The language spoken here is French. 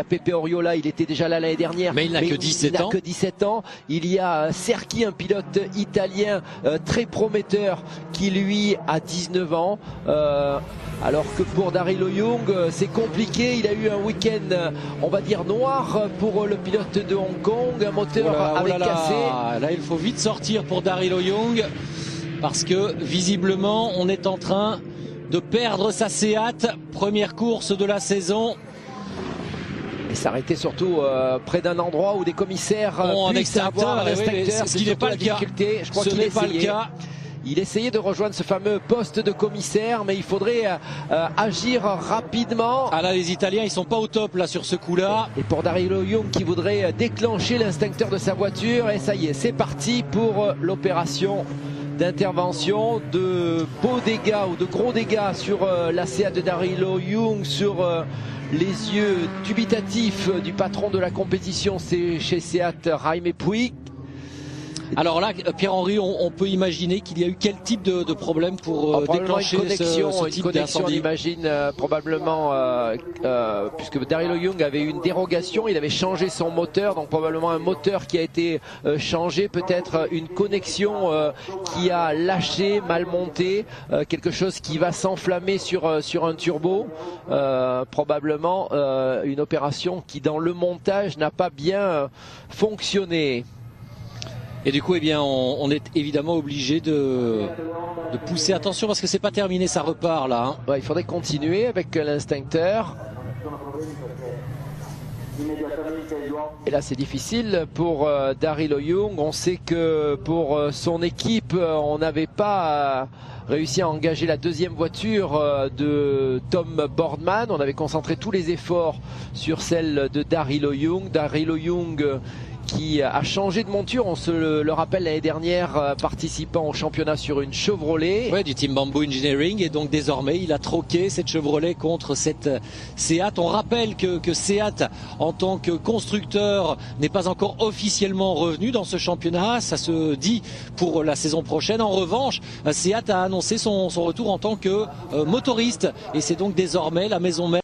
Il y a Pepe Oriola, il était déjà là l'année dernière. Mais il n'a que 17 ans. Que 17 ans. Il y a Serki, un pilote italien très prometteur qui lui a 19 ans. Alors que pour Daryl Young, c'est compliqué. Il a eu un week-end, on va dire, noir pour le pilote de Hong Kong. Un moteur avait cassé. Là, il faut vite sortir pour Daryl Young parce que visiblement, on est en train de perdre sa Seat. Première course de la saison. Et s'arrêter surtout près d'un endroit où des commissaires puissent avoir un extincteur. Ce qui n'est pas le cas. Je crois qu'il n'est pas le cas. Il essayait de rejoindre ce fameux poste de commissaire, mais il faudrait agir rapidement. Ah là, les Italiens, ils sont pas au top là sur ce coup-là. Et pour Daryl Young qui voudrait déclencher l'instincteur de sa voiture, et ça y est, c'est parti pour l'opération d'intervention. De beaux dégâts ou de gros dégâts sur la Seat de Daryl Young, sur les yeux dubitatifs du patron de la compétition, c'est chez Seat, Jaime Puig. Alors là, Pierre-Henri, on peut imaginer qu'il y a eu quel type de problème pour déclencher ce type d'incendie. On imagine probablement, puisque Daryl Young avait eu une dérogation, il avait changé son moteur, donc probablement un moteur qui a été changé, peut-être une connexion qui a lâché, mal monté, quelque chose qui va s'enflammer sur un turbo, probablement une opération qui dans le montage n'a pas bien fonctionné. Et du coup, eh bien, on est évidemment obligé de pousser. Attention parce que c'est pas terminé, ça repart là. Hein. Ouais, il faudrait continuer avec l'instincteur. Et là, c'est difficile pour Daryl Young. On sait que pour son équipe, on n'avait pas réussi à engager la deuxième voiture de Tom Boardman. On avait concentré tous les efforts sur celle de Daryl Young. Daryl Young qui a changé de monture, on se le rappelle l'année dernière, participant au championnat sur une Chevrolet. Ouais, du team Bamboo Engineering, et donc désormais il a troqué cette Chevrolet contre cette Seat. On rappelle que Seat en tant que constructeur n'est pas encore officiellement revenu dans ce championnat, ça se dit pour la saison prochaine. En revanche, Seat a annoncé son retour en tant que motoriste, et c'est donc désormais la maison mère